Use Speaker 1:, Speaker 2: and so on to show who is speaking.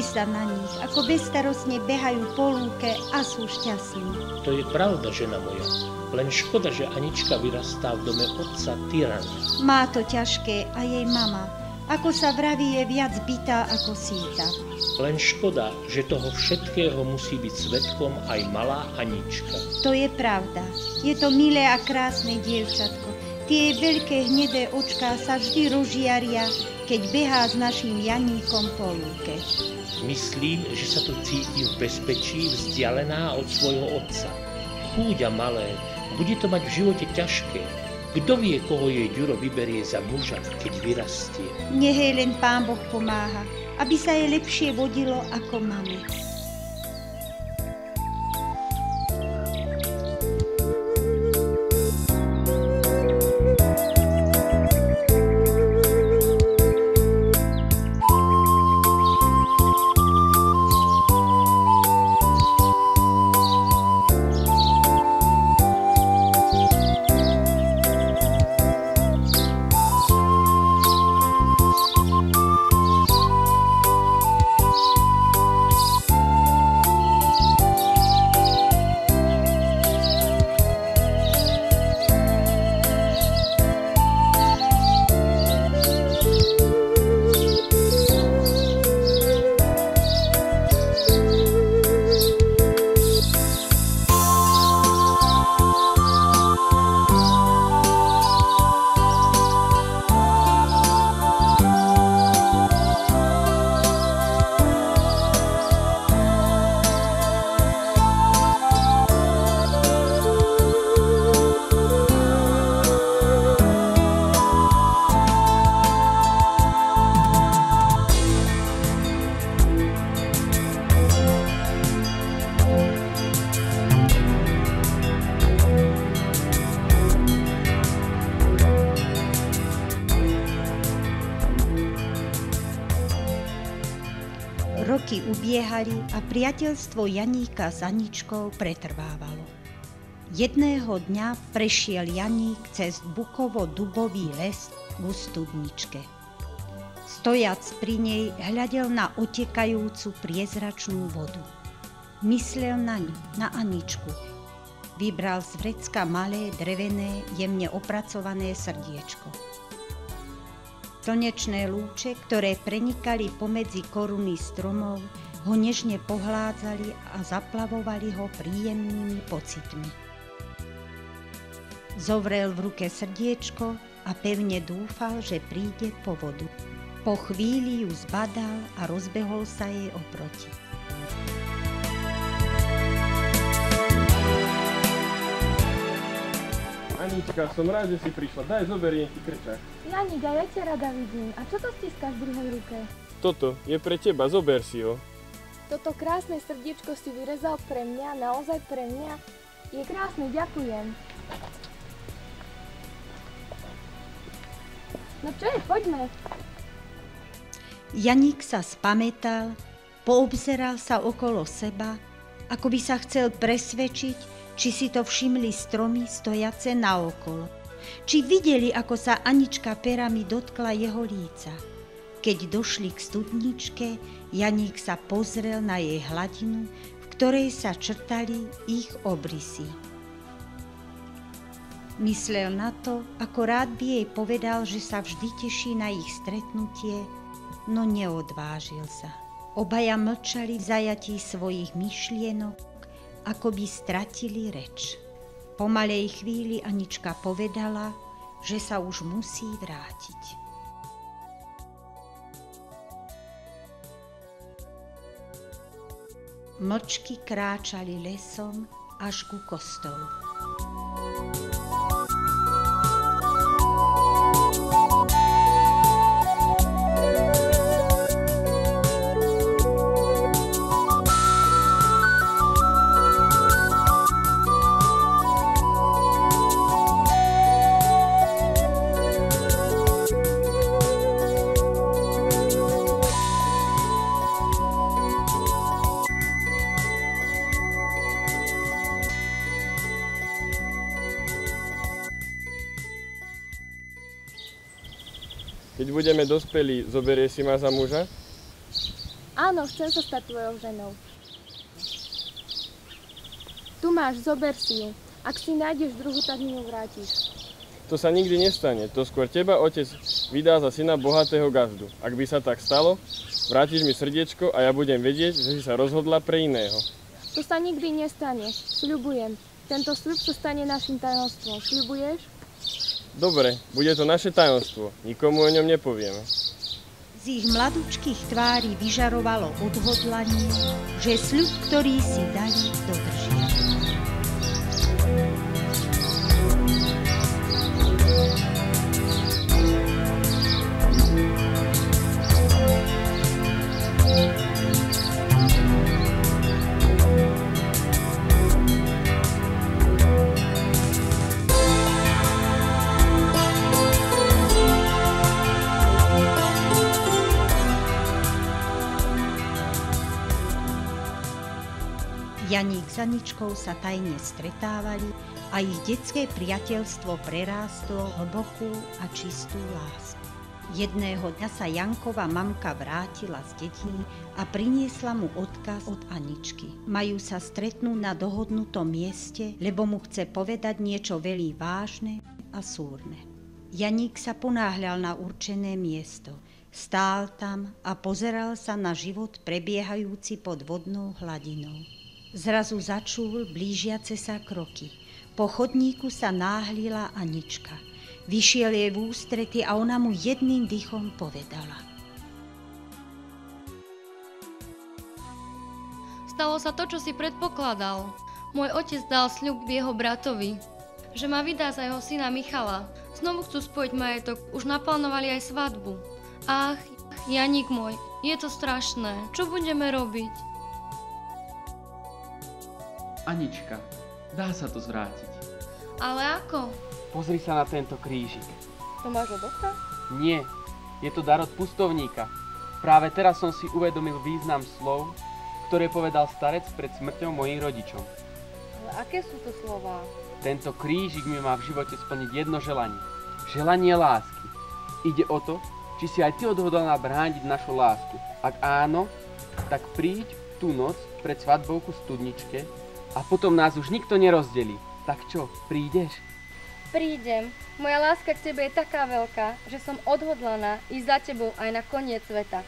Speaker 1: sa na nich, ako bezstarostne behajú po lúke a sú šťastní.
Speaker 2: To je pravda, žena moja. Len škoda, že Anička vyrastá v dome otca tyrana.
Speaker 1: Má to ťažké a jej mama, ako sa vraví, je viac bitá ako síta.
Speaker 2: Len škoda, že toho všetkého musí byť svedkom aj malá Anička.
Speaker 1: To je pravda. Je to milé a krásne dievčatko. Tie veľké hnedé očká sa vždy rozžiaria, keď behá s naším Janíkom po lúke.
Speaker 2: Myslím, že sa tu cíti v bezpečí, vzdialená od svojho otca. Chúďa malé, bude to mať v živote ťažké. Kto vie, koho jej Ďuro vyberie za muža, keď vyrastie?
Speaker 1: Nech jej len Pán Boh pomáha, aby sa jej lepšie vodilo ako mame. Roky ubiehali a priateľstvo Janíka s Aničkou pretrvávalo. Jedného dňa prešiel Janík cez bukovo-dubový les k studničke. Stojac pri nej hľadel na otekajúcu priezračnú vodu. Myslel na ňu, na Aničku. Vybral z vrecka malé, drevené, jemne opracované srdiečko. Slnečné lúče, ktoré prenikali pomedzi koruny stromov, ho nežne pohládzali a zaplavovali ho príjemnými pocitmi. Zovrel v ruke srdiečko a pevne dúfal, že príde po vodu. Po chvíli ju zbadal a rozbehol sa jej oproti.
Speaker 3: Anička, som rád, že si prišla. Daj, zoberiem ti krčak.
Speaker 4: Janík, ja ťa rada vidím. A čo to stiskáš v druhej ruke?
Speaker 3: Toto je pre teba, zober si ho.
Speaker 4: Toto krásne srdiečko si vyrezal pre mňa, naozaj pre mňa. Je krásne, ďakujem. No čo je, poďme.
Speaker 1: Janík sa spamätal, poobzeral sa okolo seba, ako by sa chcel presvedčiť, či si to všimli stromy stojace naokolo. Či videli, ako sa Anička perami dotkla jeho líca. Keď došli k studničke, Janík sa pozrel na jej hladinu, v ktorej sa črtali ich obrysy. Myslel na to, ako rád by jej povedal, že sa vždy teší na ich stretnutie, no neodvážil sa. Obaja mlčali v zajatí svojich myšlienok, ako by stratili reč. Po malej chvíli Anička povedala, že sa už musí vrátiť. Mlčky kráčali lesom až ku kostolu.
Speaker 3: Keď budeme dospelí, zoberie si ma za muža?
Speaker 4: Áno, chcem sa stať tvojou ženou. Tu máš, zober si ju. Ak si nájdeš druhú, tak mi ju vrátiš.
Speaker 3: To sa nikdy nestane. To skôr teba otec vydá za syna bohatého gazdu. Ak by sa tak stalo, vrátiš mi srdiečko a ja budem vedieť, že si sa rozhodla pre iného.
Speaker 4: To sa nikdy nestane. Sľubujem. Tento sľub sa stane našim tajomstvom. Sľubuješ?
Speaker 3: Dobre, bude to naše tajomstvo. Nikomu o ňom nepovieme.
Speaker 1: Z ich mladučkých tvári vyžarovalo odhodlanie, že sľub, ktorý si dali, dodržia. Janík s Aničkou sa tajne stretávali a ich detské priateľstvo prerástlo hlbokú a čistú lásku. Jedného dňa sa Jankova mamka vrátila z dediny a priniesla mu odkaz od Aničky. Majú sa stretnúť na dohodnutom mieste, lebo mu chce povedať niečo veľmi vážne a súrne. Janík sa ponáhľal na určené miesto. Stál tam a pozeral sa na život prebiehajúci pod vodnou hladinou. Zrazu začul blížiace sa kroky. Po chodníku sa náhlila Anička. Vyšiel jej v ústrety a ona mu jedným dychom povedala.
Speaker 5: Stalo sa to, čo si predpokladal. Môj otec dal sľub jeho bratovi, že ma vydá za jeho syna Michala. Znovu chcú spojiť majetok, už naplánovali aj svadbu. Ach, Janík môj, je to strašné. Čo budeme robiť?
Speaker 6: Anička, dá sa to zvrátiť.
Speaker 5: Ale ako?
Speaker 6: Pozri sa na tento krížik.
Speaker 4: To máš od otca?
Speaker 6: Nie, je to dar od pustovníka. Práve teraz som si uvedomil význam slov, ktoré povedal starec pred smrťou mojich rodičom.
Speaker 4: Ale aké sú to slová?
Speaker 6: Tento krížik mi má v živote splniť jedno želanie. Želanie lásky. Ide o to, či si aj ty odhodlaná brániť našu lásku. Ak áno, tak príď tú noc pred svadbou ku studničke a potom nás už nikto nerozdelí. Tak čo, prídeš?
Speaker 4: Prídem. Moja láska k tebe je taká veľká, že som odhodlaná ísť za tebou aj na koniec sveta.